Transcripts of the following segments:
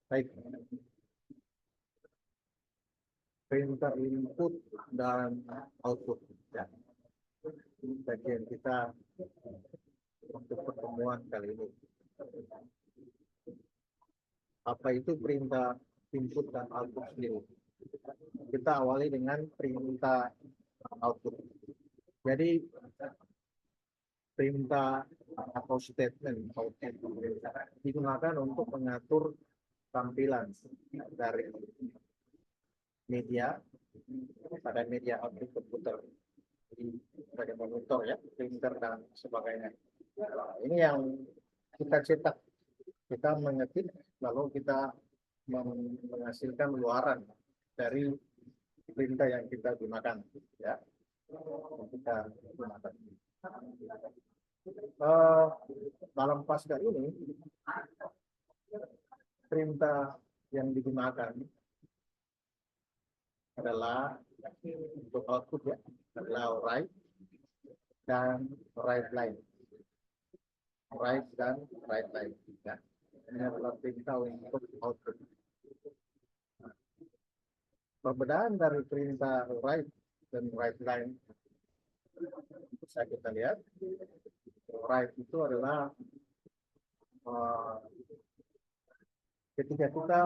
Baik, perintah input dan output. Ya, ini bagian kita untuk pertemuan kali ini. Apa itu perintah input dan output sendiri? Kita awali dengan perintah output. Jadi perintah atau statement output digunakan untuk mengatur tampilan dari media pada media output komputer. Jadi sebagai monitor ya, printer dan sebagainya. Nah, ini yang kita cetak, kita mengetik, lalu kita menghasilkan luaran dari perintah yang kita gunakan, ya, yang kita gunakan. Dalam pasca ini, perintah yang digunakan adalah untuk output ya, adalah write dan write line. Write dan write line. Ya. Ini adalah perintah untuk output. Perbedaan dari perintah write dan write line bisa kita lihat. Write itu adalah ketika kita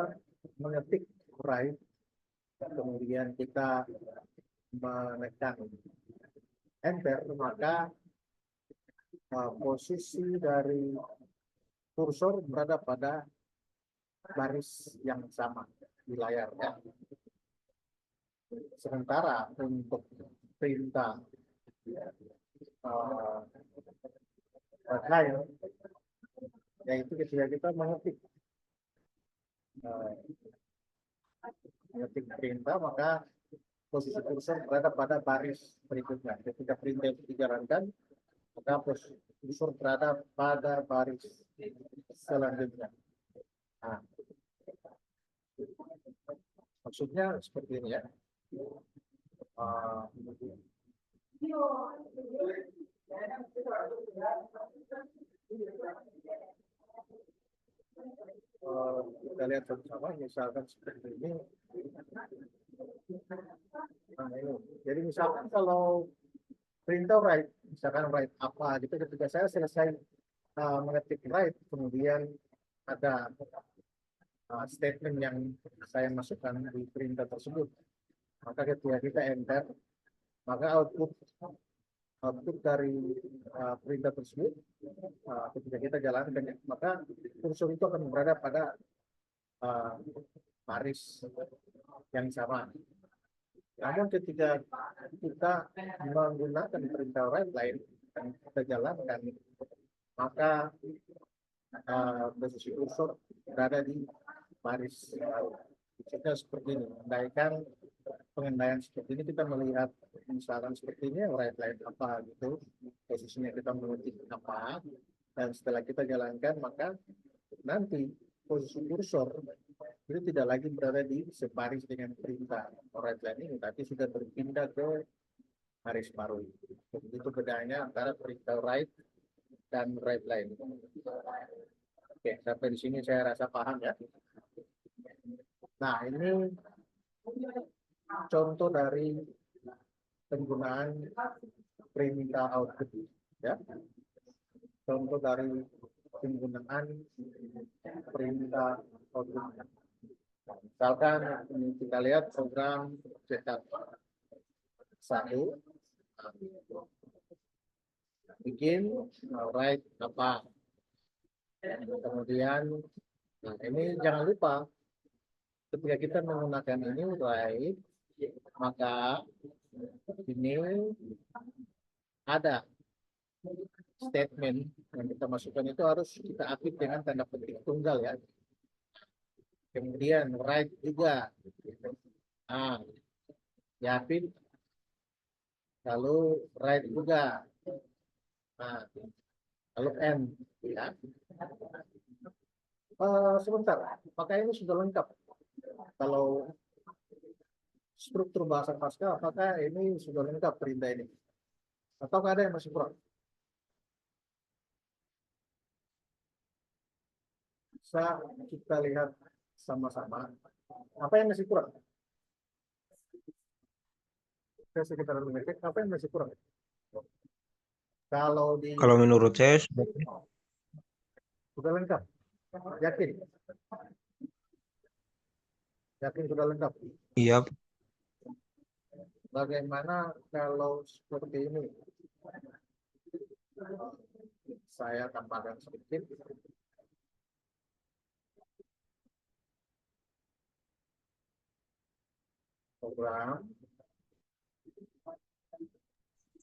mengetik write, kemudian kita menekan enter, maka posisi dari kursor berada pada baris yang sama di layar. Ya. Sementara untuk perintah lain, yaitu ketika kita mengetik perintah, maka posisi kursor berada pada baris berikutnya. Ketika perintah itu dijalankan, maka posisi kursor berada pada baris selanjutnya. Nah, maksudnya seperti ini ya. Kita lihat sama-sama, misalkan seperti ini. Nah, ini. Jadi misalkan kalau perintah write, misalkan write apa gitu, ketika saya selesai mengetik write, kemudian ada statement yang saya masukkan di perintah tersebut, maka ketika kita enter, maka output dari perintah tersebut ketika kita jalankan, maka kursor itu akan berada pada baris yang sama. Namun ketika kita menggunakan perintah write line dan kita jalankan, maka posisi kursor berada di baris maksudnya seperti ini. Pengendalian seperti ini kita melihat misalkan seperti ini write line apa gitu, posisinya kita mengetik apa, dan setelah kita jalankan maka nanti posisi kursor itu tidak lagi berada di sebaris dengan perintah write line ini, tapi sudah berpindah ke baris baru. Itu bedanya antara perintah write dan write line. Oke, sampai di sini saya rasa paham ya. Nah, ini contoh dari penggunaan perintah output ya. Contoh dari penggunaan perintah output. Misalkan kita lihat program cetak satu, bikin write apa, kemudian nah ini jangan lupa ketika kita menggunakan ini write, maka ini ada statement yang kita masukkan itu harus kita aktif dengan tanda petik tunggal ya. Kemudian write juga, nah diaktif, lalu write juga, nah lalu end ya. Sebentar, apakah ini sudah lengkap? Kalau struktur bahasa Pascal, apakah ini sudah lengkap perintah ini? Atau ada yang masih kurang? Bisa kita lihat sama-sama. Apa yang masih kurang? Saya sekitar memikir, apa yang masih kurang? Kalau di Kalau menurut saya sudah lengkap, yakin, yakin sudah lengkap. iya, Bagaimana kalau seperti ini? Saya tambahkan sedikit program.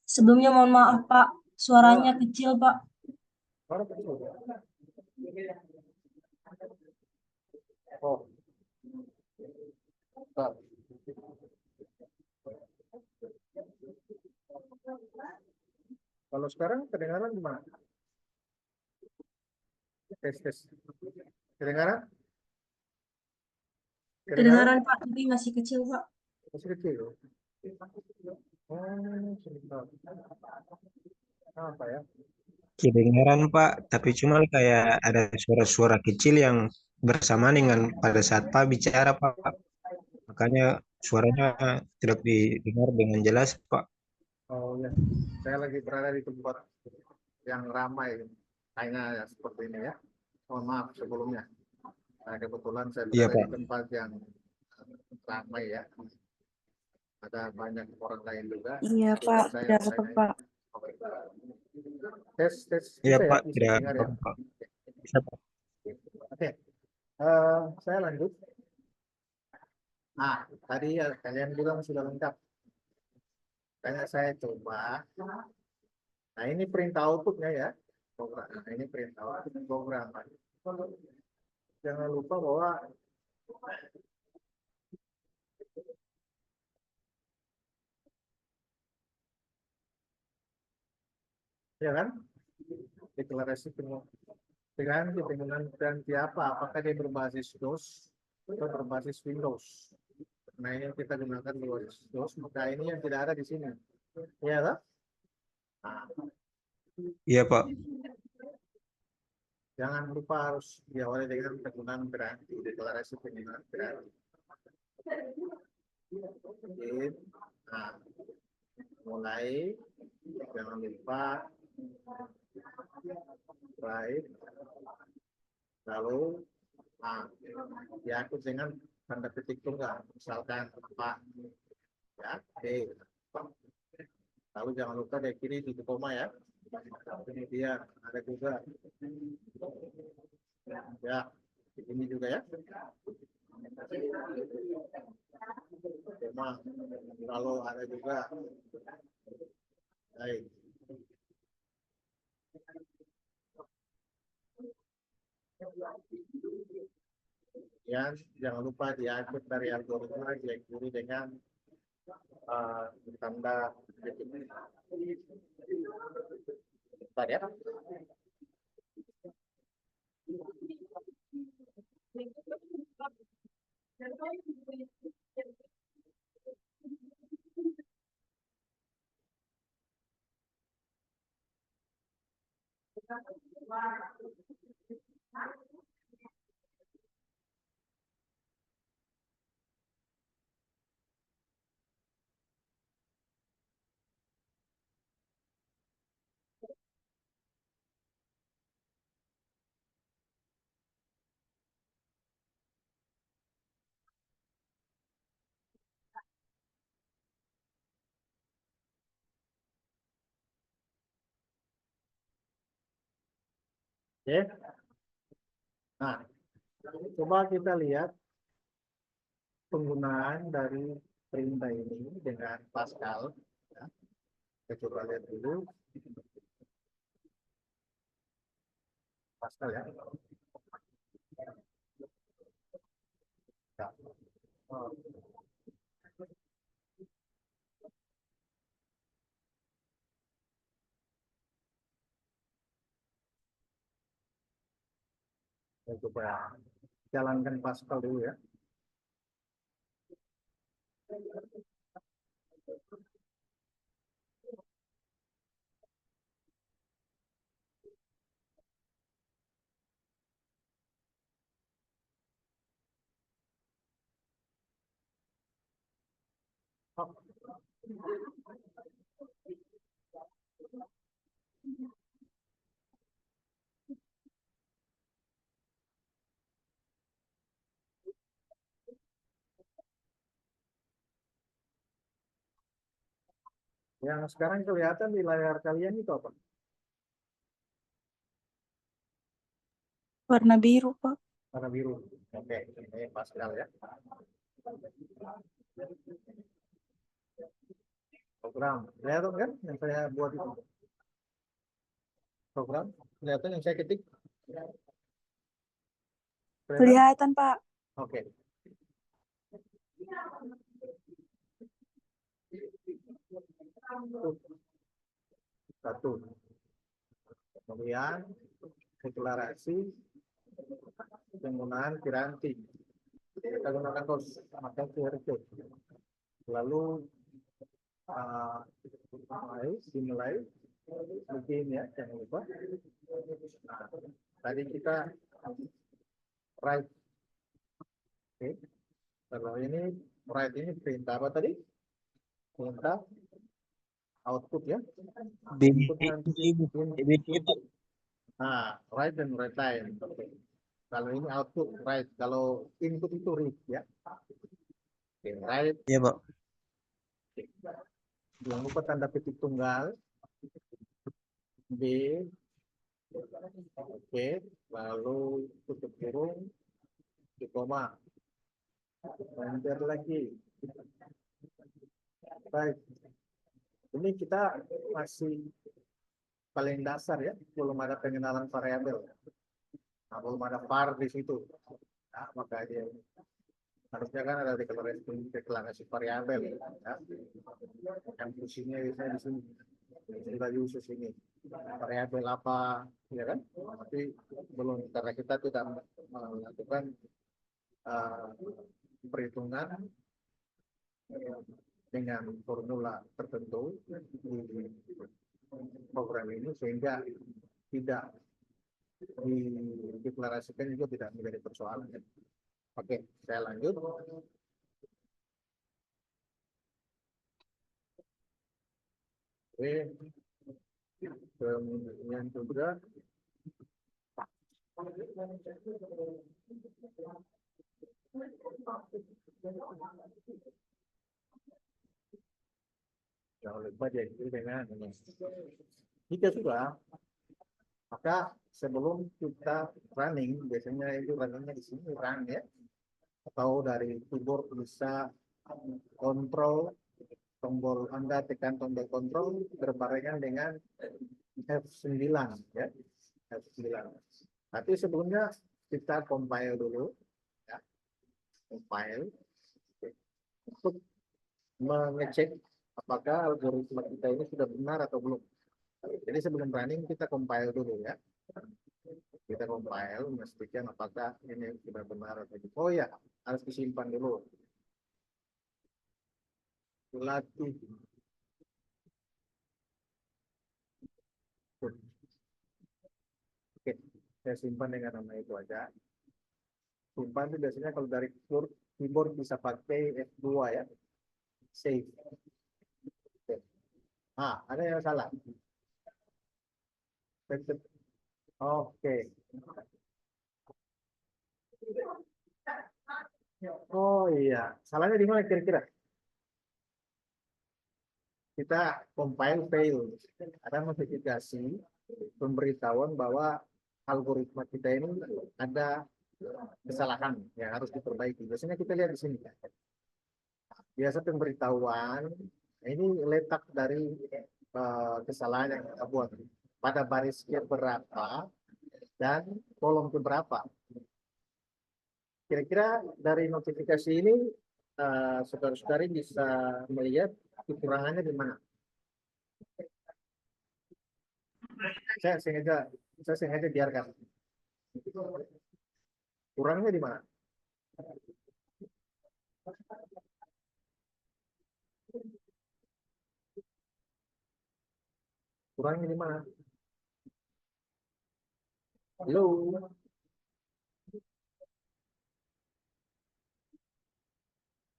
Sebelumnya mohon maaf Pak, suaranya Ya, kecil Pak. baru kecil. Oh, bentar. Kalau sekarang kedengaran gimana? Tes, tes. Kedengaran? Kedengaran? Kedengaran Pak, tapi masih kecil Pak. Masih kecil. Oh, sebentar. Apa ya? kedengaran Pak, tapi cuma kayak ada suara-suara kecil yang bersamaan dengan pada saat Pak bicara Pak. Makanya suaranya tidak didengar dengan jelas Pak. Oh ya, saya lagi berada di tempat yang ramai, kayaknya ya seperti ini ya. Mohon maaf sebelumnya. Nah, kebetulan saya Iya berada di Pak. tempat yang ramai ya. Ada banyak orang lain juga. Iya Coba Pak, saya tidak apa saya Pak. oke. Tes tes Iya bisa ya, Pak, bisa tidak dengar ya. apa-apa Pak. Bisa Pak. Oke, saya lanjut. Nah, tadi ya kalian bilang sudah lengkap. Kayaknya saya coba. Nah, ini perintah outputnya ya. Program. Nah, ini perintah output program. Jangan lupa bahwa ya kan deklarasi penggunaan ganti apa? Apakah dia berbasis DOS atau berbasis Windows? Nah, ini yang kita gunakan berbasis DOS. Maka ini yang tidak ada di sini. Ya kan? Nah, Iya Pak. jangan lupa harus diawali dengan penggunaan berarti deklarasi penggunaan berarti. Oke. Nah, mulai jangan lupa right, lalu diatur dengan tanda petik tunggal, misalkan apa ya, oke. Lalu jangan lupa di kiri titik koma ya. Kemudian ada juga ya ini juga ya. Koma. Lalu ada juga baik. Ya, jangan lupa diatur dari algoritma diakhiri dengan tanda petik. Bentar ya. Oke. Nah, coba kita lihat penggunaan dari perintah ini dengan Pascal. Ya. Kita coba lihat dulu Pascal ya. Ya. Oh, kita coba jalankan Pascal dulu ya. Yang sekarang kelihatan di layar kalian itu apa? Warna biru, Pak. Warna biru. Oke, ini Pascal ya. Program. Kelihatan kan yang saya buat itu? Program. Kelihatan yang saya ketik? Kelihatan? Kelihatan, Pak. Oke. Satu. Kemudian deklarasi penggunaan piranti. Kita gunakan tos maka QRC. Lalu dimulai begini ya, jangan lupa. Nah, tadi kita write. Oke. Kalau ini write ini perintah apa tadi? Perintah output ya. Input nanti itu. nah, write dan write time. Oke. Kalau ini output write, kalau input itu read ya. Oke, write. Iya, Pak. Jangan lupa tanda petik tunggal B. Oke, lalu tutup kurung di koma. Enter lagi. Baik. Ini kita masih paling dasar ya, belum ada pengenalan variabel. Nah, belum ada var di situ. Nah, maka dia harusnya kan ada deklarasi variabel ya. Yang fungsinya biasanya di sini. Sudah diusus ini. Variabel apa, ya kan? Tapi belum, karena kita tidak melakukan perhitungan dengan formula tertentu di program ini, sehingga tidak dideklarasikan juga tidak menjadi persoalan. Oke, saya lanjut. Oke, kemudian juga jangan lupa jadi dengan ini. Jika sudah, maka sebelum kita running, biasanya itu runningnya di sini run ya, atau dari keyboard bisa kontrol, tombol Anda tekan tombol kontrol berbarengan dengan F9 ya, F9. Tapi sebelumnya kita compile dulu ya, compile untuk mengecek apakah algoritma kita ini sudah benar atau belum. Jadi sebelum running kita compile dulu ya. Kita compile memastikan apakah ini sudah benar atau tidak. Oh ya, harus disimpan dulu. Latih. Oke, saya simpan dengan nama itu aja. Simpan itu biasanya kalau dari keyboard bisa pakai F2 ya. Save. Oke. Ah, ada yang salah. Oke. Oh iya, salahnya di mana kira-kira? Kita compile fail. Ada notifikasi pemberitahuan bahwa algoritma kita ini ada kesalahan yang harus diperbaiki. Biasanya kita lihat di sini. Biasa pemberitahuan ini letak dari kesalahan yang kita buat pada baris keberapa dan kolom keberapa. Kira-kira dari notifikasi ini saudara-saudari bisa melihat kekurangannya di mana. Saya sengaja biarkan. Kurangnya di mana? Kurangnya di mana? Halo.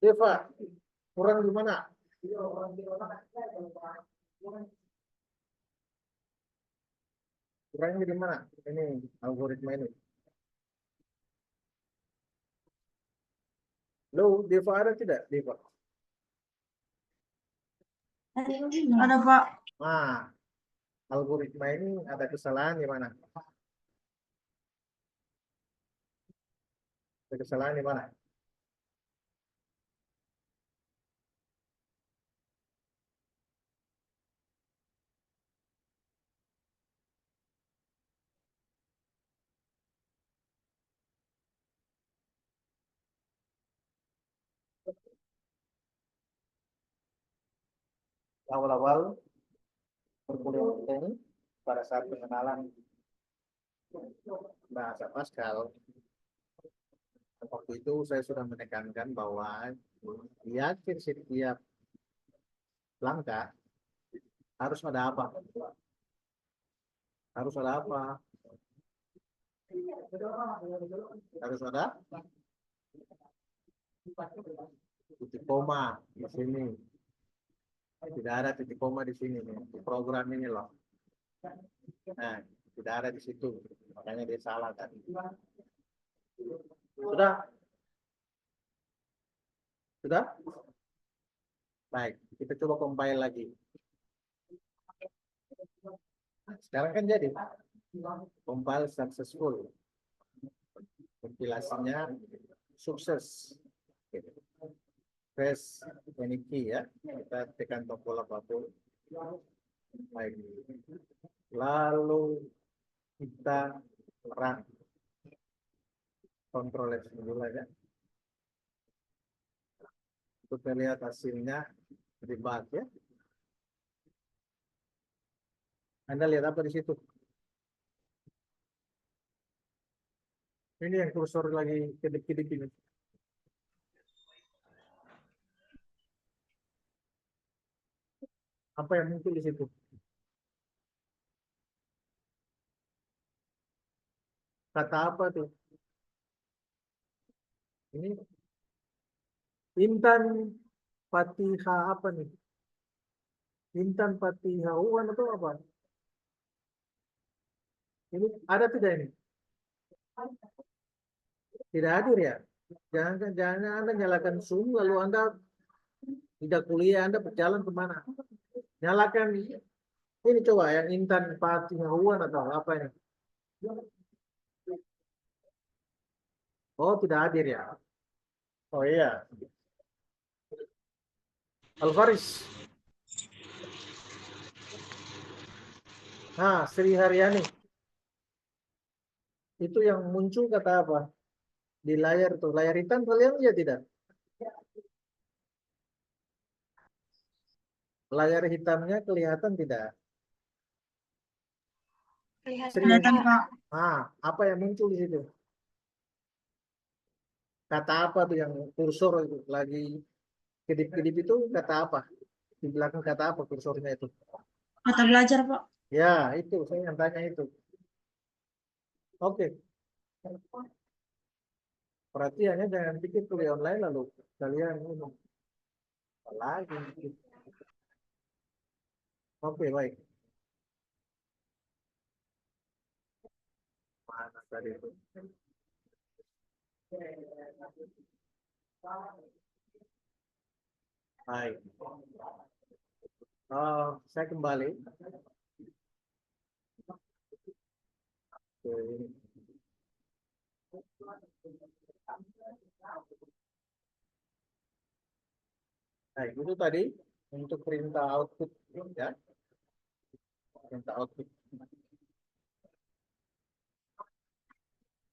Eva, kurang di mana? Kurangnya di mana? Ini algoritma ini. Lo, Deva ada tidak, Deva? Ada Pak. Nah, algoritma ini ada kesalahan di mana? Ada kesalahan di mana? Awal-awal perkuliahan kita ini pada saat pengenalan bahasa Pascal, waktu itu saya sudah menekankan bahwa di akhir setiap langkah harus ada apa? Harus ada apa? Harus ada titik koma di sini. Tidak ada titik koma di sini nih. Di program ini loh. Nah, tidak ada di situ. Makanya dia salah kan. Sudah? Sudah? Baik, kita coba compile lagi. Sekarang kan jadi compile successful. Kompilasinya sukses. Press any key ya. Kita tekan tombol apapun. Baik. Lalu kita run. Control F dulu ya. Untuk melihat hasilnya di bug ya. Anda lihat apa di situ? Ini yang kursor lagi kedip-kedip ini. Apa yang muncul di situ? Kata apa tuh? Ini Intan Patiha apa nih? Intan Patiha Uwan atau apa? Ini ada tidak ini? Tidak hadir ya? Jangan Anda nyalakan Zoom lalu Anda tidak kuliah, Anda berjalan kemana? Nyalakan ini coba yang Intan Patiha Uwan atau apa ini? Oh, tidak hadir ya? Oh iya. Alvaris. Nah, Sri Haryani. Itu yang muncul kata apa? Di layar tuh. Layar hitam kalian lihat tidak? Layar hitamnya kelihatan tidak? Kelihatan Pak. Ah, apa yang muncul di situ? Kata apa tuh yang kursor itu lagi kedip-kedip itu kata apa? Di belakang kata apa kursornya itu? Mata belajar Pak. Ya, itu saya yang tanya itu. Oke. Perhatiannya jangan pikir kuliah online lalu kalian ini lagi. Oke, baik. Mana tadi itu? Baik. Saya kembali. Oke. Nah, itu tadi untuk perintah output ya. Perintah output.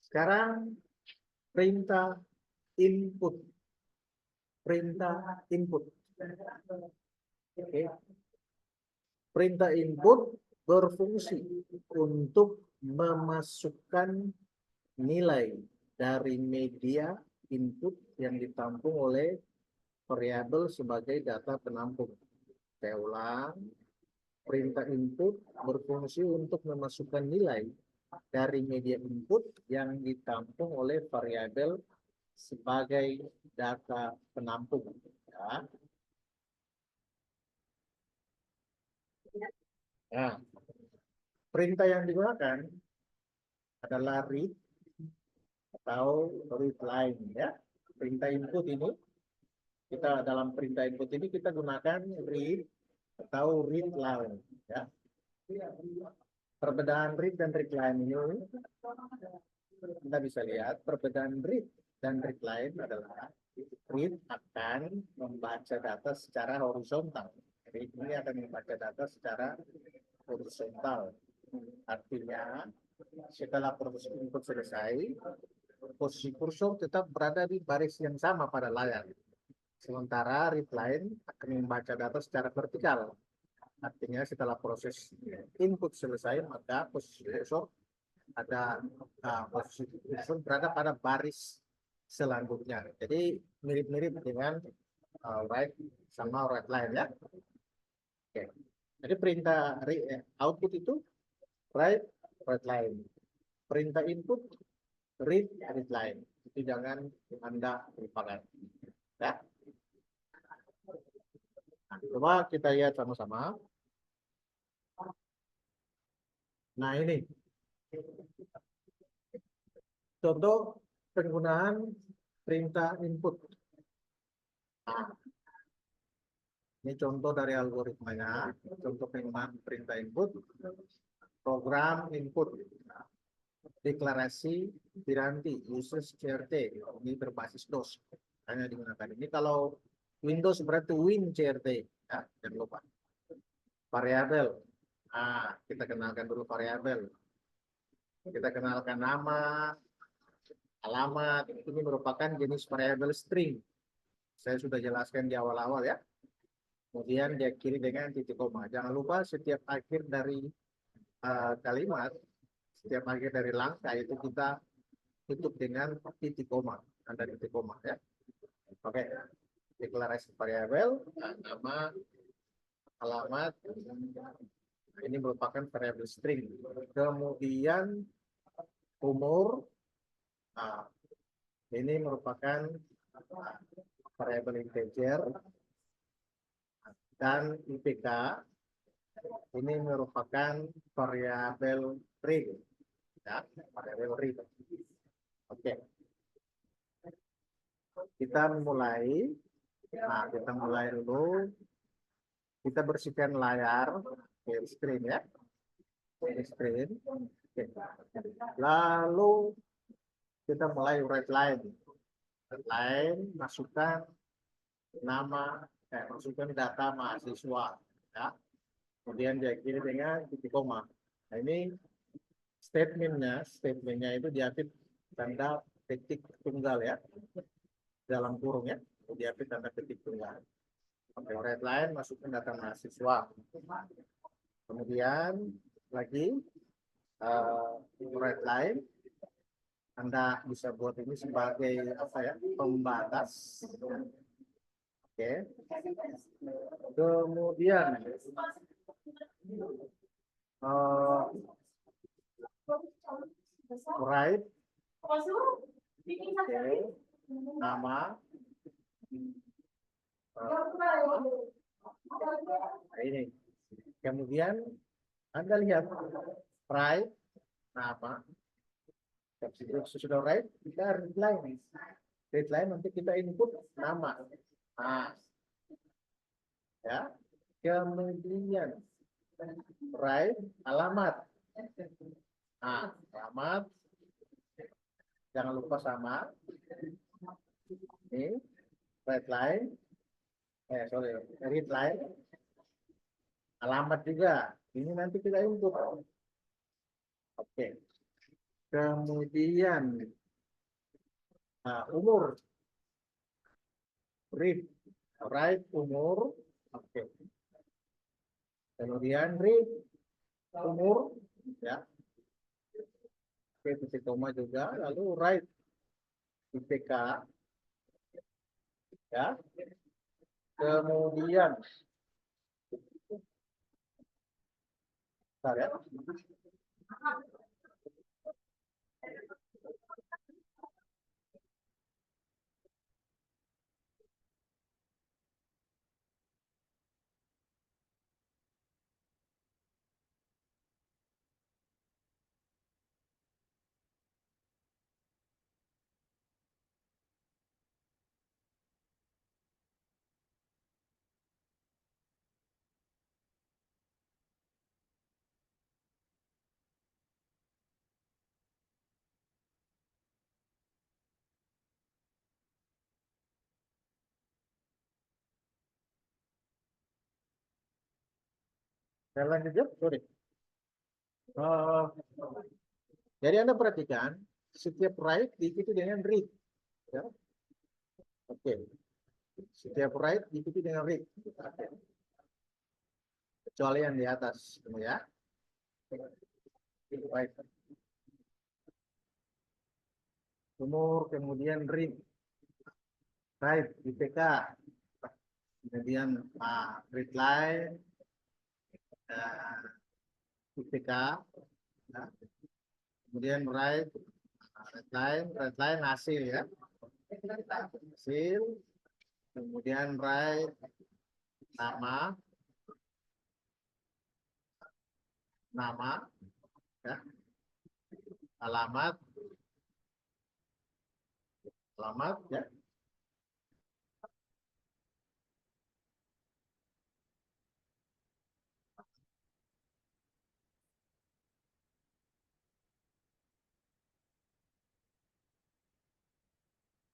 Sekarang perintah input. Perintah input. Oke. Perintah input berfungsi untuk memasukkan nilai dari media input yang ditampung oleh variabel sebagai data penampung. Saya ulang, perintah input berfungsi untuk memasukkan nilai dari media input yang ditampung oleh variabel sebagai data penampung. Ya. Nah, perintah yang digunakan adalah read atau readline ya. Perintah input ini kita dalam perintah input ini kita gunakan read atau readline ya. Perbedaan read dan readline ini kita bisa lihat perbedaan read dan readline adalah read akan membaca data secara horizontal. Read ini akan membaca data secara horizontal. Artinya setelah proses input selesai, posisi kursor tetap berada di baris yang sama pada layar. Sementara readline akan membaca data secara vertikal. Artinya setelah proses input selesai, maka posisi kursor berada pada baris selanjutnya. Jadi mirip-mirip dengan write sama readline ya. Oke. Jadi perintah output itu write readline. Perintah input read readline. Itu jangan Anda lupakan. Ya. Nah, coba kita lihat sama-sama. Nah, ini contoh penggunaan perintah input. Nah, ini contoh dari algoritmanya, contoh penggunaan perintah input, program input, deklarasi Piranti, uses CRT, ini berbasis DOS, hanya digunakan. Ini kalau Windows berarti Win CRT, ya, jangan lupa. Variabel, kita kenalkan dulu variabel. Kita kenalkan nama, alamat, ini merupakan jenis variabel string. Saya sudah jelaskan di awal-awal ya. Kemudian diakhiri dengan titik koma. Jangan lupa setiap akhir dari kalimat, setiap akhir dari langkah itu kita tutup dengan titik koma. Ada titik koma ya. Oke. Deklarasi variabel, nama, alamat, ini merupakan variabel string. Kemudian umur, ini merupakan variabel integer, dan IPK ini merupakan variabel real, ya, variabel real. Oke, kita mulai. Nah, kita mulai dulu. Kita bersihkan layar, screen ya, screen. Oke. Lalu kita mulai readline. Readline, masukkan nama, masukkan data mahasiswa, ya. Kemudian diakhiri dengan titik koma. Nah, ini statementnya itu diapit tanda petik tunggal ya, dalam kurung ya, diapit tanda petik tunggal. Oke, readline, masukkan data mahasiswa. Kemudian lagi readline, Anda bisa buat ini sebagai apa ya, pembatas. Oke. Kemudian write, nama, nah ini. Kemudian Anda lihat write nama. Sudah write, kita readline. Readline nanti kita input nama. Nah, ya. Kemudian write alamat. Nah, alamat jangan lupa sama. Ini readline. Readline. Alamat juga. Ini nanti kita input. Oke. Kemudian umur. Read. Write umur. Oke. Kemudian read umur, ya. Oke, titik koma juga. Lalu write IPK, ya. Kemudian, bentar ya. Saya lanjut ya, sorry. Eh, jadi Anda perhatikan, setiap write diikuti dengan read. Ya. Oke. Setiap write diikuti dengan read. Oke. Kecuali yang di atas. Ya. Baik. Umur, kemudian read. Write, IPK. Kemudian read line. IPK. Ya. Kemudian write. Red line hasil ya. Hasil. Kemudian write nama, ya, alamat, ya,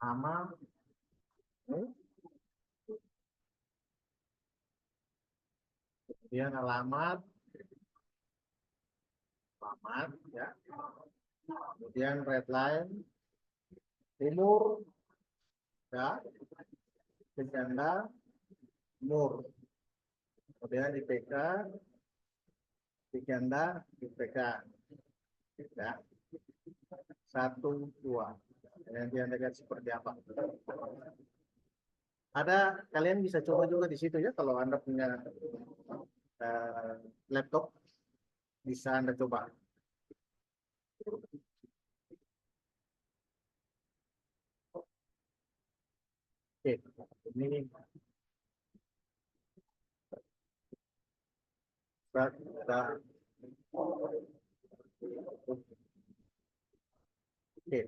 nama, kemudian alamat, ya, kemudian red line, umur, ya, ganda, umur, kemudian IPK, ganda, IPK, ya, 1, 2. Nanti Anda lihat seperti apa. Kalian bisa coba juga di situ ya, kalau Anda punya laptop, bisa Anda coba. Oke, ini kita oke.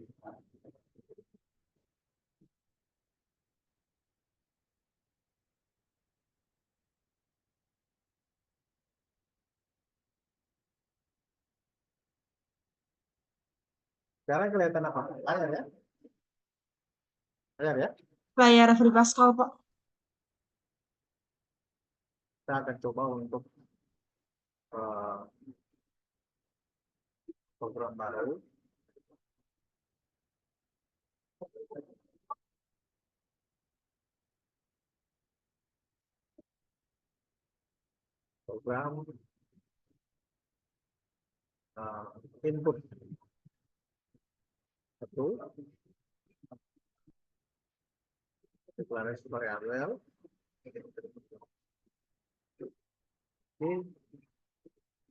Sekarang kelihatan apa? Layar ya? Layar ya? Layar Free Pascal, Pak. Kita akan coba untuk eh, program baru. Program input. Satu, deklarasi variabel. Ini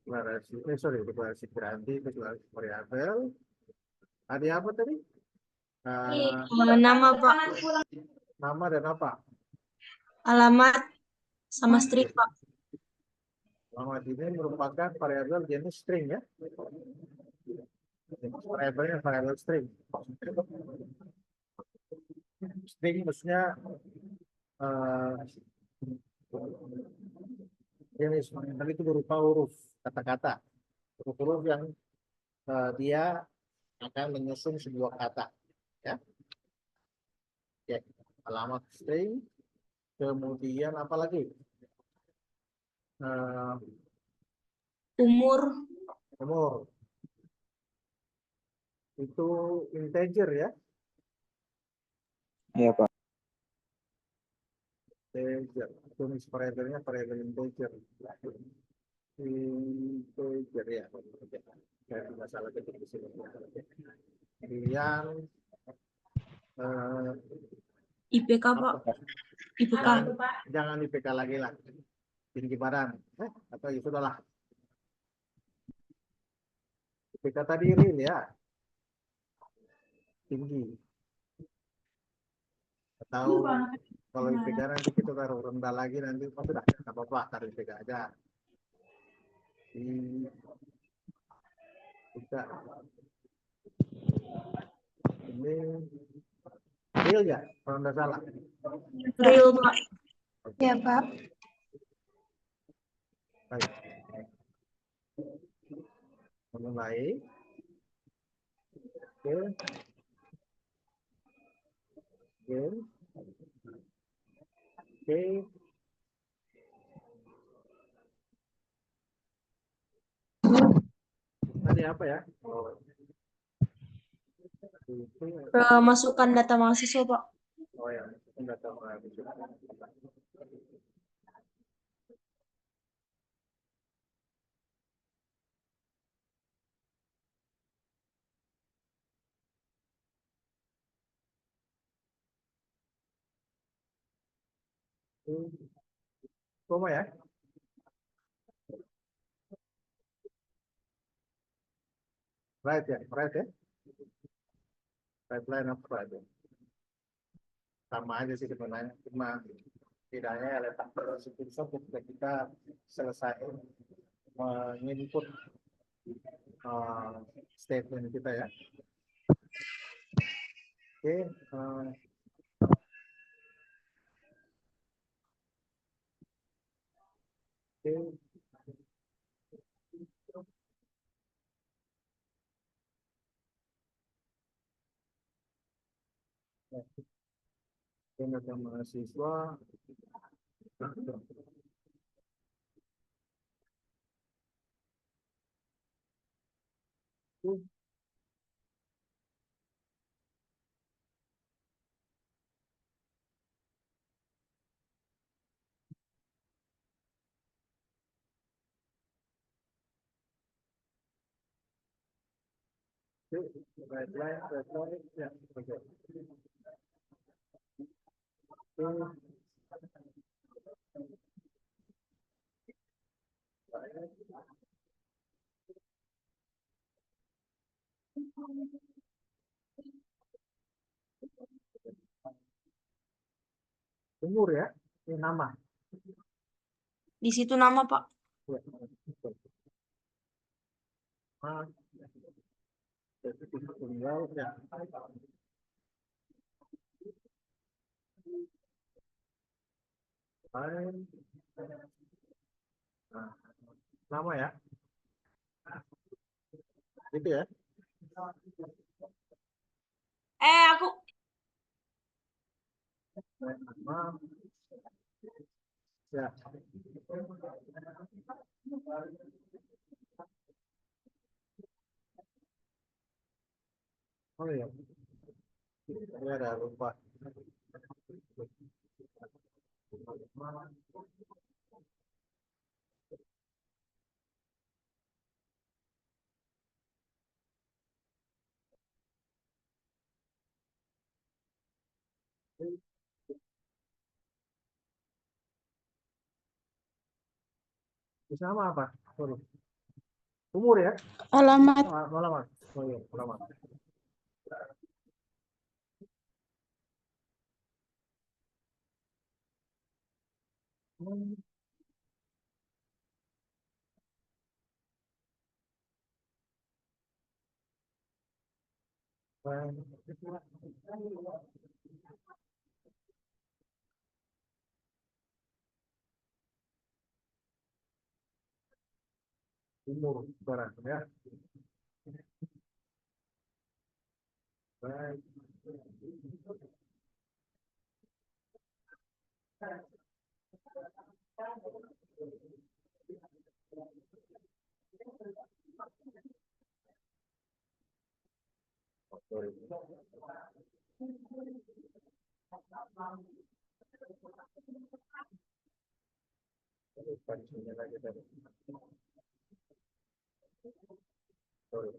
deklarasi ganti, deklarasi variabel. Ada apa tadi? Nama, Pak. Nama dan apa? Alamat sama string, Pak. Alamat ini merupakan variabel jenis string ya. Variabelnya variabel string. String maksudnya jenis variabel itu berupa huruf, kata-kata. Huruf-huruf yang dia akan menyusun sebuah kata. Ya. Oke. Alamat string. Kemudian apa lagi? Umur. Umur. Itu integer ya. Iya, Pak. Integer. Jenis variabelnya variabel integer. Integer ya. Oke. Saya tidak salah ketik di sini. Kemudian IPK, Pak. IPK. jangan IPK lagi lah. Tinggi badan. Atau ya sudahlah. IPK tadi real ya. Tinggi. Atau kalau IPK nanti kita taruh rendah lagi nanti sudah nggak apa-apa taruh IPK aja. Kita ini real ya kalau nggak salah. Real, Pak. Ya, Pak. Baik. Mulai. Oke. Oke. Oke. Ini apa ya? Oh, itu. Pemasukan data mahasiswa, Pak. Oh ya, enggak tahu mahasiswa. Koma ya? Right ya, right ya. Right line of right ya. Sama aja sih sebenarnya. Cuma bedanya letak screenshot ketika kita selesai menginput uh, statement kita ya. Oke, oke. Tenaga mahasiswa. Red line, ya, oke. Umur ya, ini nama. Di situ nama, Pak. Ya. Ah, jadi tunggal ya. Lain. Nah, nama ya, itu ya. Aku Nama, ya. Oh iya, ini ada lupa. Terus nama apa? Sorry. Umur ya? alamat Alamat. Oh iya, alamat. Hmm, umur barang ya. Baik. Sorry. Pancingnya lagi tadi. Sorry.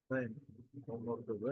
Baik. Umur dulu.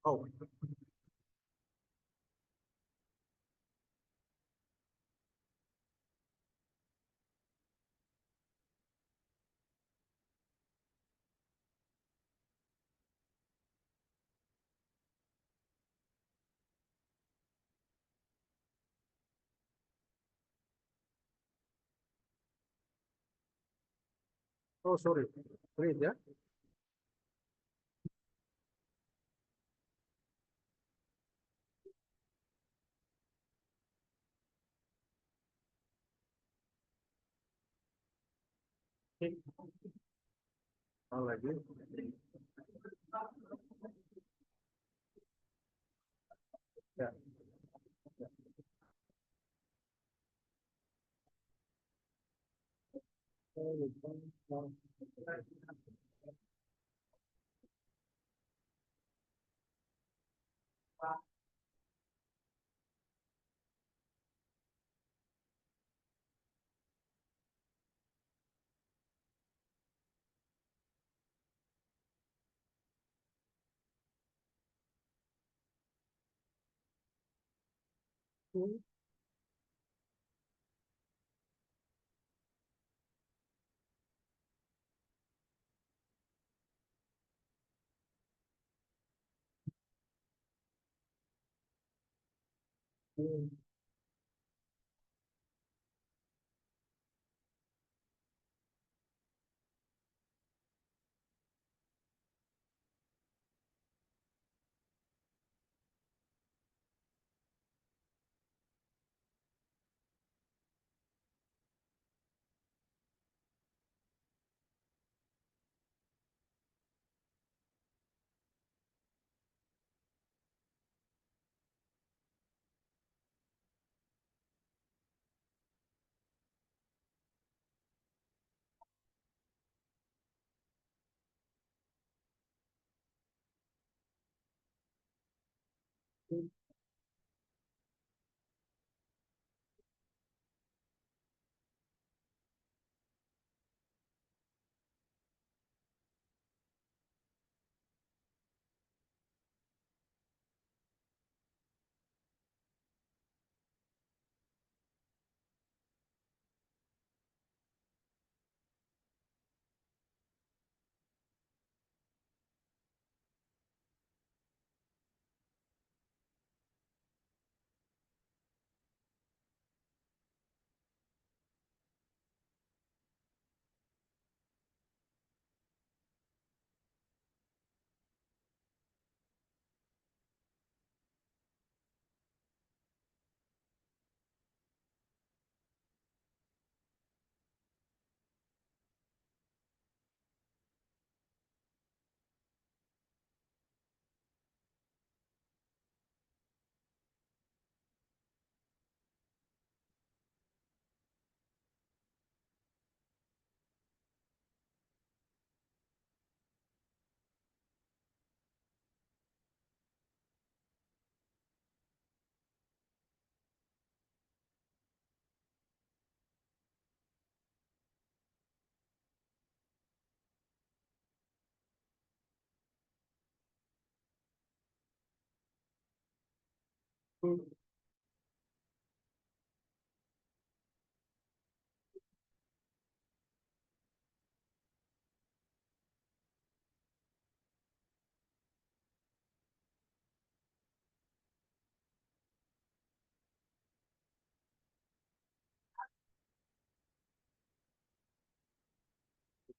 Oh, oh sorry. Please ya. Oh, lagi. Ya.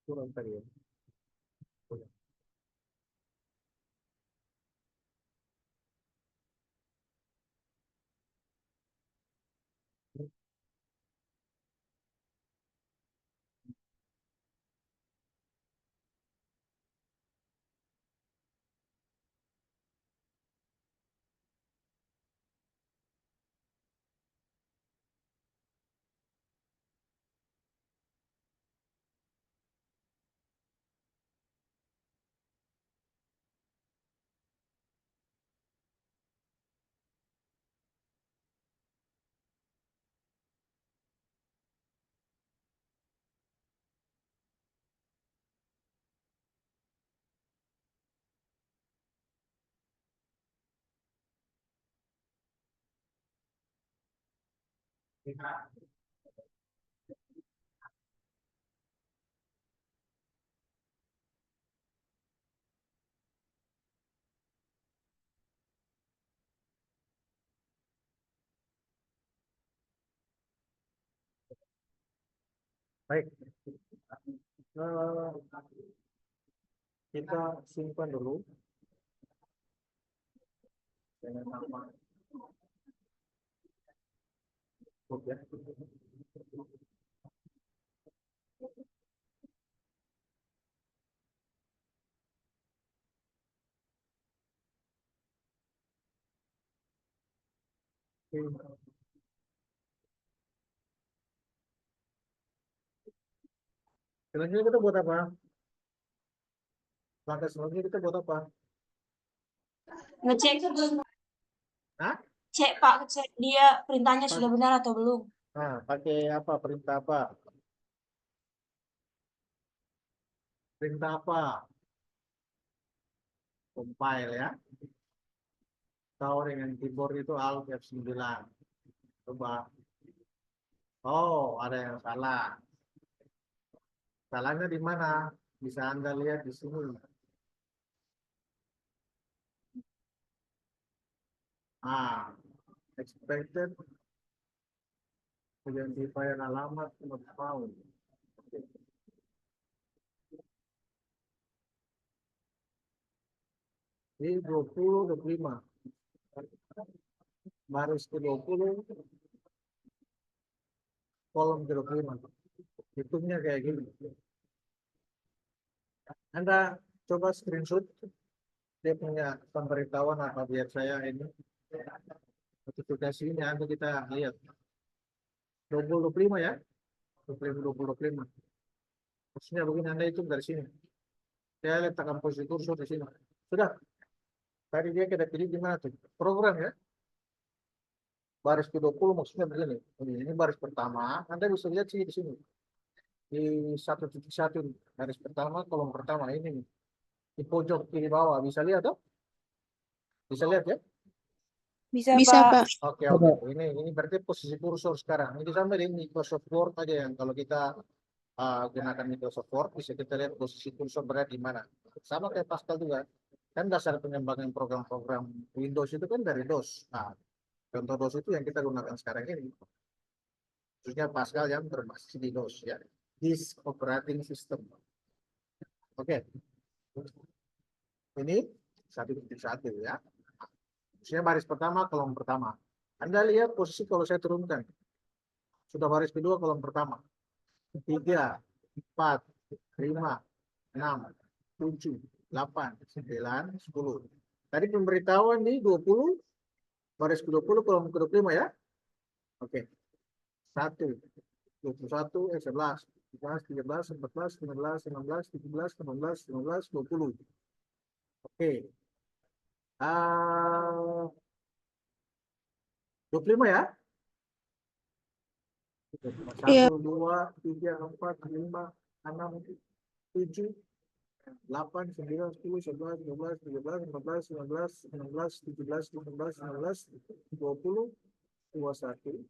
Turun tadi ya. Baik. Eh, kita simpan dulu dengan nama book ya. Oke. Selanjutnya kita buat apa? Langkah selanjutnya kita buat apa? Ngecek, Hah? cek Pak, cek dia perintahnya sudah benar atau belum. Nah, pakai apa? Perintah apa? Perintah apa? Compile ya. Tahu dengan keyboard itu Alt F9. Coba. Oh, ada yang salah. Salahnya di mana? Bisa Anda lihat di sini. Ah, expected identifier alamat not found. Ini 20, 25. Baris ke 20, kolom ke 25. Hitungnya kayak gini. Anda coba screenshot dia punya pemberitahuan apa biar saya ini notifikasinya Anda kita lihat 20-25 ya 20-25 maksudnya begini Anda hitung dari sini saya letakkan posisi kursor di sini sudah tadi dia kita pilih di mana tuh program ya baris ke 20 maksudnya begini ini baris pertama Anda bisa lihat sih di sini di 1.1 baris pertama kolom pertama ini di pojok kiri bawah bisa lihat tuh bisa lihat ya. Bisa, Pak. Oke, oke. Ini berarti posisi kursor sekarang. Ini sama dengan Microsoft Word aja yang kalau kita gunakan Microsoft Word bisa kita lihat posisi kursor berada di mana. Sama kayak Pascal juga. Kan dasar pengembangan program-program Windows itu kan dari DOS. Nah, contoh DOS itu yang kita gunakan sekarang ini. Khususnya Pascal yang berbasis di DOS ya. Disk Operating System. Oke. Ini 1.1 ya. Maksudnya baris pertama, kolom pertama. Anda lihat posisi kalau saya turunkan. Sudah baris kedua, kolom pertama. 3, 4, 5, 6, 7, 8, 9, 10. Tadi pemberitahuan di 20, baris ke-20, kolom ke-25 ya. Oke. 1, 21, 11, 12, 13, 14, 15, 16, 17, 18, 19, 20. Oke. 25 ya. 1, 2, 3, 4, 5, 6, 7, 8, 9, 10, 11, 12, 13, 14, 15, 16, 17, 18, 19, 20, 21,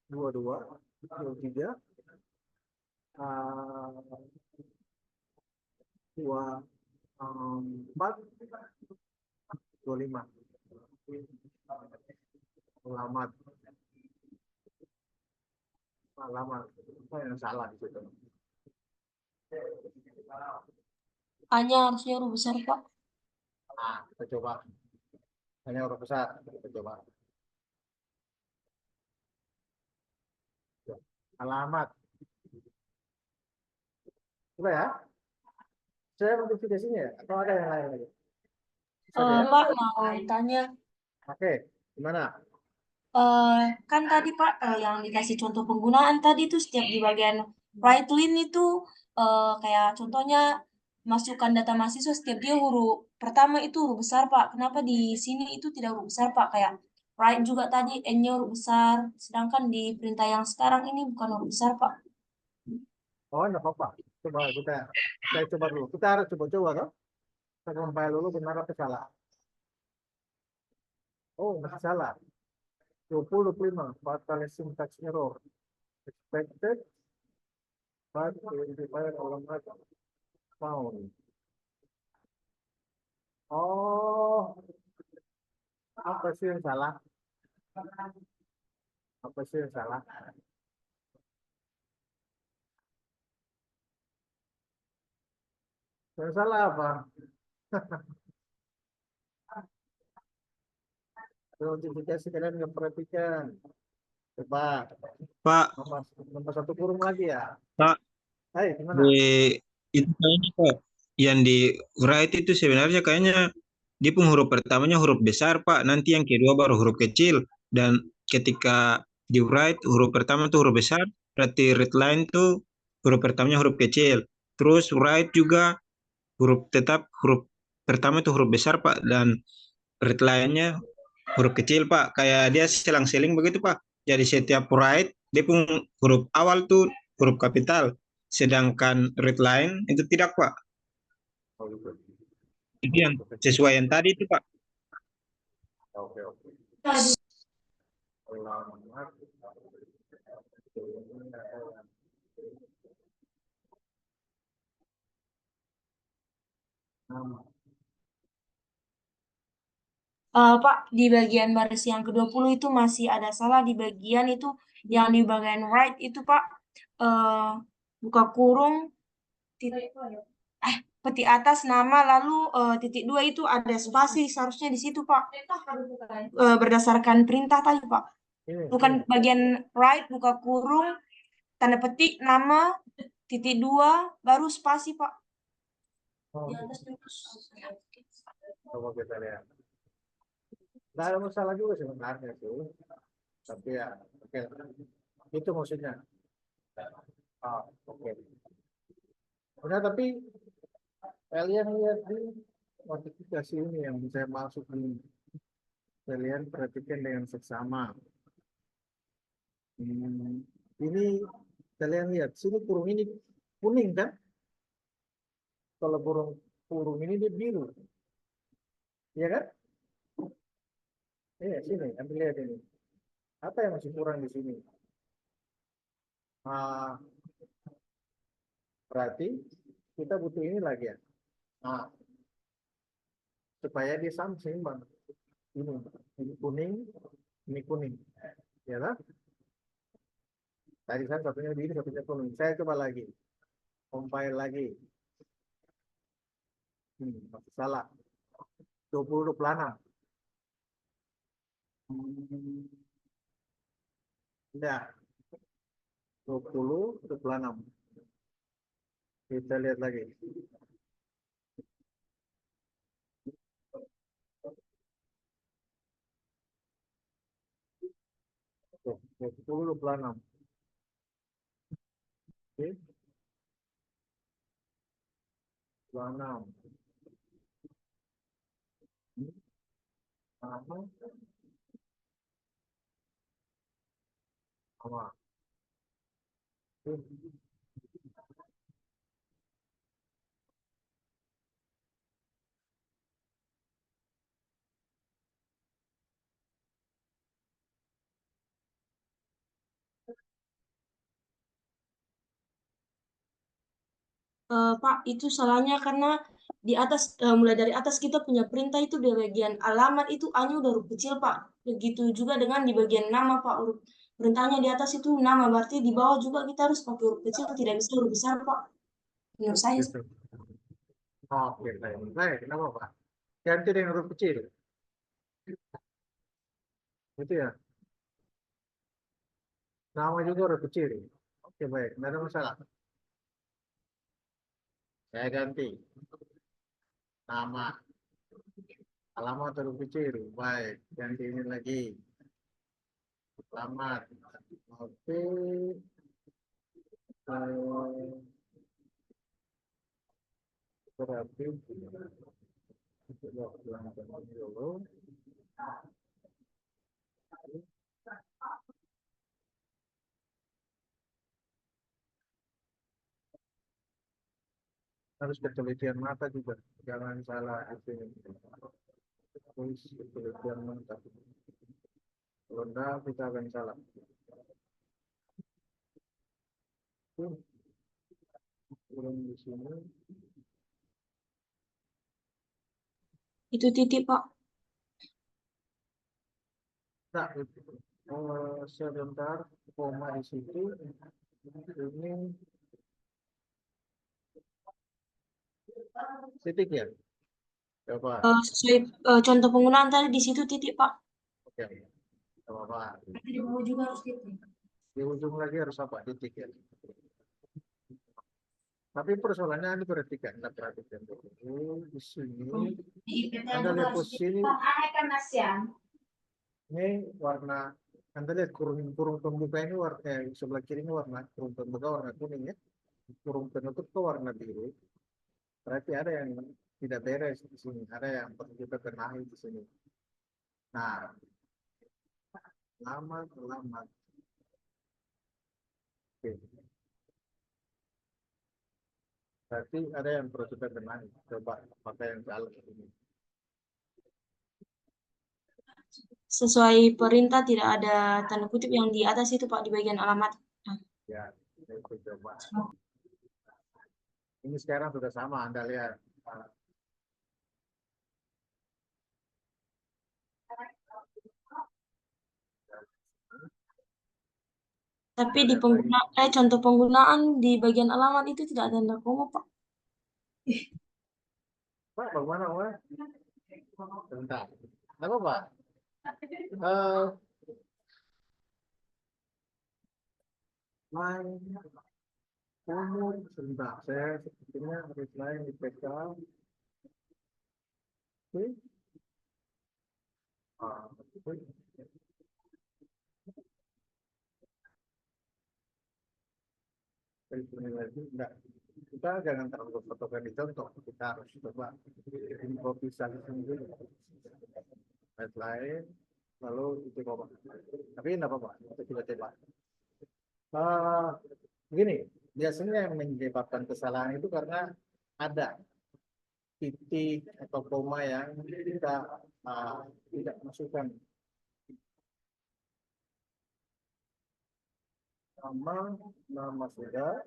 22, 23, 24, 25. Alamat. Alamat. Apa yang salah di situ? Hanya harusnya huruf besar, Pak. Nah, kita coba. Hanya huruf besar. Kita coba. Alamat. Coba ya. Saya notifikasinya ya? Atau ada yang lain lagi? Bisa ya? Pak, mau tanya. Oke. Gimana? Kan tadi Pak, yang dikasih contoh penggunaan tadi tuh setiap di bagian right line itu kayak contohnya masukkan data mahasiswa setiap dia huruf pertama itu huruf besar Pak. Kenapa di sini itu tidak huruf besar Pak? Kayak right juga tadi N-nya huruf besar, sedangkan di perintah yang sekarang ini bukan huruf besar Pak. Oh, enggak apa-apa. Coba saya coba dulu. Kita harus coba-coba kan? Kita compile dulu benar apa salah. Oh, masih salah. 25 fatal syntax error expected but identifier alamat found. Oh, apa sih yang salah? Apa sih yang salah? Yang salah apa? Notifikasi kalian nggak perhatikan. Coba Pak, nomor satu kurung lagi ya. Pak, Hai, gimana? di itu kayaknya Pak, yang di write itu sebenarnya kayaknya di huruf pertamanya huruf besar Pak, nanti yang kedua baru huruf kecil. Dan ketika di write huruf pertama tuh huruf besar, berarti read line tuh huruf pertamanya huruf kecil. Terus write juga huruf pertama itu huruf besar Pak, dan read line-nya huruf kecil Pak. Kayak dia selang-seling begitu Pak. Jadi setiap write dia pun huruf awal tuh huruf kapital, sedangkan read line itu tidak Pak. Oh, gitu. Itu yang Oke, sesuai yang tadi itu Pak. oke, oke. Alamat. Nama. Pak, di bagian baris yang ke-20 itu masih ada salah di bagian itu, yang di bagian right itu Pak, eh buka kurung, titik, peti atas nama, lalu titik dua itu ada spasi, seharusnya di situ Pak. Berdasarkan perintah tadi Pak. Bukan Ini. bagian right, buka kurung, tanda petik, nama, titik dua, baru spasi Pak. Oh, Di atas juga. coba kita lihat. Nggak ada masalah juga sebenarnya sih. Tapi ya, oke. Itu maksudnya. Ah, oke. Udah, tapi kalian lihat di notifikasi ini yang saya masuk ini. Kalian perhatikan dengan seksama. Ini kalian lihat, sini kurung ini kuning kan? Kalau kurung ini dia biru. Iya kan? Iya, sini, ambil lihat ini. Apa yang masih kurang di sini? Ah, berarti kita butuh ini lagi ya. Nah, supaya dia sama seimbang. Ini kuning, ini kuning. Ya kan? Tadi kan satunya biru, satunya kuning. Saya coba lagi. Compile lagi. Masih salah. 20 26. Ya, 20 26. Kita lihat lagi. Tuh, 20 26. Oke, 26. Sama, sama. Oke. Pak, itu salahnya karena di atas, mulai dari atas kita punya perintah itu di bagian alamat itu A-nya udah huruf kecil, Pak. Begitu juga dengan di bagian nama, Pak. Perintahnya di atas itu nama, berarti di bawah juga kita harus pakai huruf kecil, tidak bisa huruf besar, Pak. Menurut saya sih. Gitu. Oke, baik. Baik, kenapa Pak? Ganti dengan huruf kecil. Itu ya. Nama juga huruf kecil. Oke, baik. Tidak ada masalah. Saya ganti. Nama. Alamat huruf kecil. Baik. Ganti ini lagi. Alamat. Oke. Berarti coba ulangkan lagi dulu. Harus ketelitian mata juga. Jangan salah itu. Terus ketelitian mata. Kalau enggak, kita akan salah. Turun di sini. Itu titik, Pak. Nah, sebentar, koma di situ. Ini titik ya? Coba. Sesuai contoh penggunaan tadi di situ titik, Pak. Oke. Coba. Nanti di bawah juga harus titik. Di ujung lagi harus apa? Titik ya. Tapi persoalannya diperhatikan, nah perhatikan dulu di sini. Di IPT Anda juga lihat harus posisi titik, ini, Pak. Kan Asian. ini warna. Anda lihat kurung pembuka ini warna sebelah kiri ini warna kurung pembuka warna kuning ya. Kurung penutup itu warna biru. Berarti ada yang tidak beres di sini, ada yang perlu kita benahi di sini. Nah, lama. Oke. Berarti ada yang perlu kita benahi. Coba pakai yang salah ini. Sesuai perintah tidak ada tanda kutip yang di atas itu, Pak, di bagian alamat. Nah, Ya, itu coba. Ini sekarang sudah sama, Anda lihat. tapi di contoh penggunaan di bagian alamat itu tidak ada tanda koma, Pak. Pak, bagaimana, Pak? Bentar. Apa, Pak? Eh, lain umur sebentar. Saya sepertinya harus lain di PK. Oke. Oke. Ini lagi enggak. Kita jangan terlalu fotokan di contoh. Kita harus coba improvisasi sendiri. Lain, lalu itu coba. Tapi enggak apa-apa. Kita coba. Begini, biasanya yang menyebabkan kesalahan itu karena ada titik atau koma yang kita tidak masukkan nama sudah,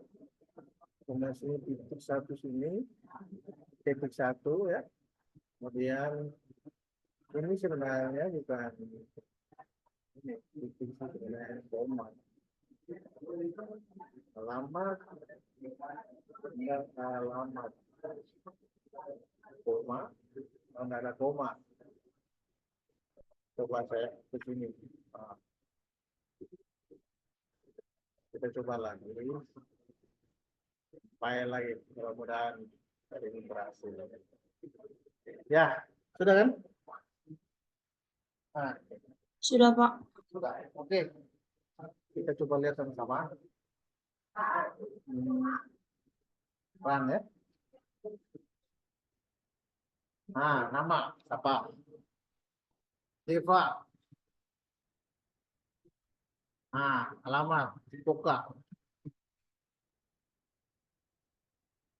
kemudian sini titik satu ya, kemudian ini sebenarnya bukan ini titik sebenarnya koma, alamat koma, nggak ada koma. Coba saya ke sini. Kita coba lagi. Supaya lagi. Mudah-mudahan hari ini berhasil. Ya, sudah kan? Nah, Sudah, Pak. sudah. Oke. Kita coba lihat sama-sama. Run ya. Nah, nama siapa? Deva. Nah, alamat buka.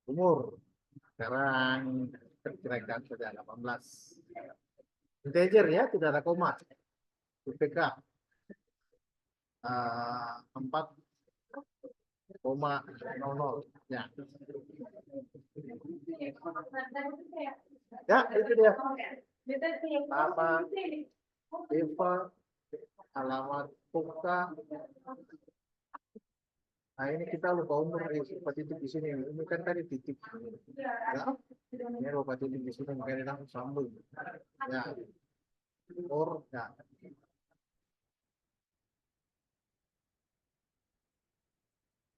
Umur sekarang perkirakan sudah 18. Integer ya, tidak ada koma. UPK 4,00 ya. Ya, itu dia. Nama Deva, alamat buka. Nah, ini kita lupa umur lupa titik di sini. Ini kan tadi titik. Ya. Ini lupa titik di sini makanya langsung sambung. Ya. Umur ya.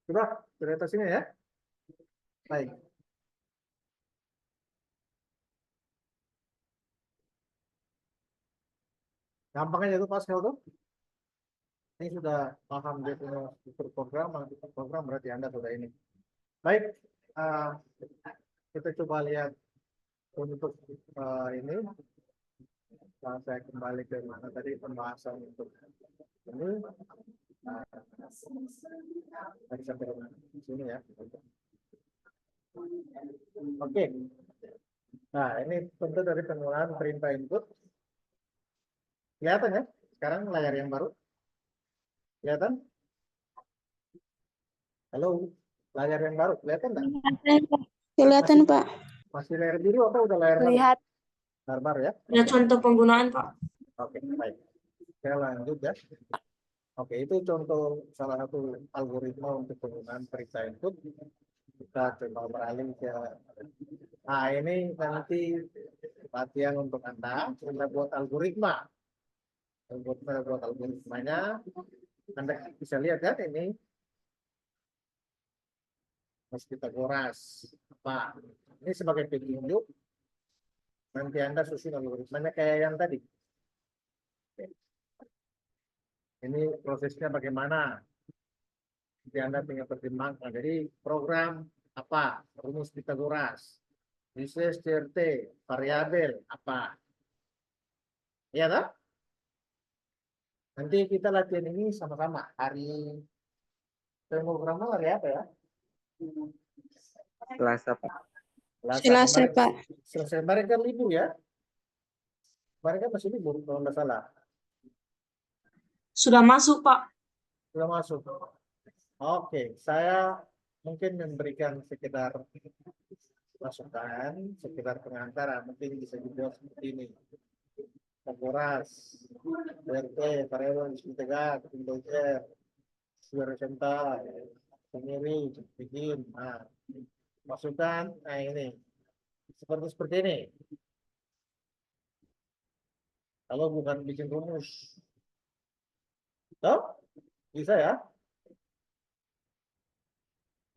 Sudah atas sini ya. Baik. Gampang aja tuh Pascal tuh. Ini sudah paham dia punya struktur program berarti Anda sudah ini. Baik, kita coba lihat untuk ini. Saya kembali ke mana tadi pembahasan untuk ini. Tadi sampai di sini ya. Oke. Nah, ini tentu dari penggunaan perintah input. Kelihatan ya? sekarang layar yang baru? Kelihatan? Halo, layar yang baru kelihatan nggak? Kelihatan, Masih, Pak. masih layar biru atau udah layar baru? Lihat. Layar baru ya? Ada contoh penggunaan, Pak. Oke, baik. Saya lanjut ya. Oke, itu contoh salah satu algoritma untuk penggunaan periksa input. Kita coba beralih ke, nah ini nanti latihan untuk Anda. Kita buat algoritma. Buat algoritmanya. Anda bisa lihat kan ini. Mas kita kuras. Apa? Ini sebagai petunjuk. Nanti Anda susun algoritmanya kayak yang tadi. Ini prosesnya bagaimana? Jadi Anda tinggal pertimbangkan. Jadi program apa? Rumus Pitagoras. Basis CRT, variabel apa? Iya tak? Nanti kita latihan ini sama-sama. Hari programnya hari apa ya? Selasa, Pak. Selasa, kemarin- Pak. Selesai kemarin kan libur ya? Kemarin kan masih libur kalau nggak salah. Sudah masuk, Pak. Sudah masuk. Oke, saya mungkin memberikan sekedar masukan, sekedar pengantar, mungkin bisa dibuat seperti ini. Pitagoras, RT, variabel, tegak, integer, horizontal, sendiri, bikin. Nah, masukkan, nah ini seperti ini. Kalau bukan bikin rumus, toh bisa ya.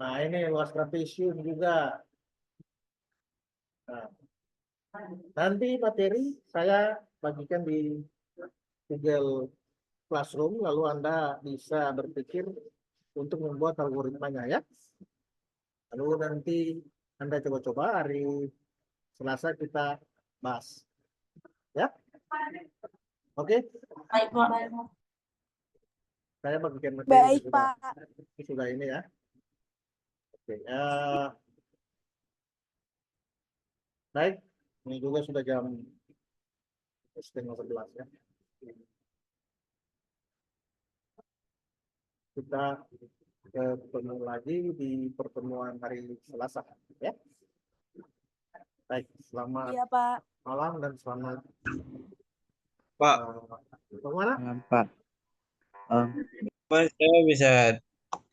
Nah ini luas trapesium juga. Nah, nanti materi saya bagikan di Google Classroom, lalu Anda bisa berpikir untuk membuat algoritmanya ya. Lalu nanti Anda coba-coba hari Selasa kita bahas. Ya. Oke, Baik, Pak. Baik, Pak. saya bagikan materi Baik, sudah. Pak. Sudah ini ya. Oke, baik. Ini juga sudah jam 10:30 ya. Kita ketemu lagi di pertemuan hari Selasa ya. Baik, selamat Iya, Pak. malam dan selamat Pak, kemana? Pak. Pak, saya bisa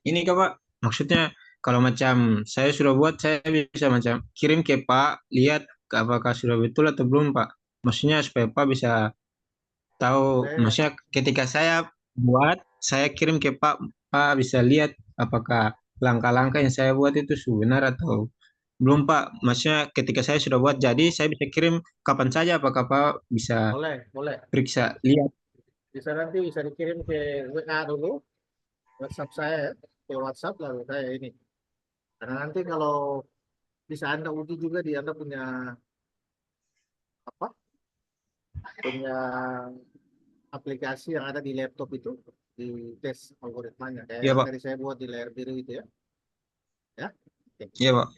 ini Kak, Pak. Maksudnya kalau macam saya sudah buat, saya bisa macam kirim ke Pak, lihat apakah sudah betul atau belum, Pak. Maksudnya supaya Pak bisa tahu, Oke. maksudnya ketika saya buat, saya kirim ke Pak, Pak bisa lihat apakah langkah-langkah yang saya buat itu benar atau belum, Pak. Maksudnya ketika saya sudah buat, jadi saya bisa kirim kapan saja, apakah Pak bisa Boleh, boleh. periksa, lihat. Bisa nanti bisa dikirim ke WA dulu, WhatsApp saya ya. Ke WhatsApp lalu saya ini. Karena nanti kalau bisa Anda uji juga di Anda punya apa? Punya aplikasi yang ada di laptop itu di tes algoritmanya kayak Iya, yang Pak. tadi saya buat di layar biru itu ya. Ya. Oke. Iya, Pak.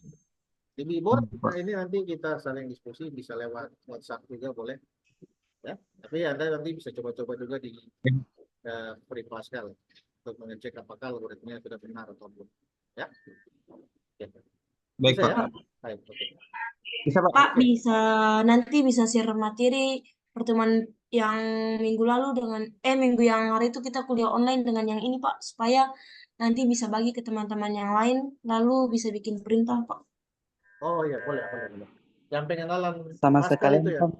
Di Bboard Pak. ini nanti kita saling diskusi bisa lewat WhatsApp juga boleh. Ya. Tapi Anda nanti bisa coba-coba juga di free Pascal untuk mengecek apakah algoritmanya sudah benar atau belum. Ya. Oke. Baik, Bisa Pak. ya? Baik, oke. Bisa, Pak. Pak, nanti bisa share materi pertemuan yang minggu lalu dengan minggu yang hari itu kita kuliah online dengan yang ini, Pak, supaya nanti bisa bagi ke teman-teman yang lain lalu bisa bikin perintah, Pak. Oh iya, boleh, boleh, boleh. Yang pengenalan Sama Pascal sekalian, itu ya? Pak.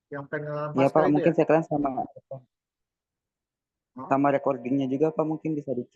Yang pengenalan Iya, Pascal Pak. itu Mungkin ya? sekalian sama Oh. sama recordingnya juga, Pak. Mungkin bisa di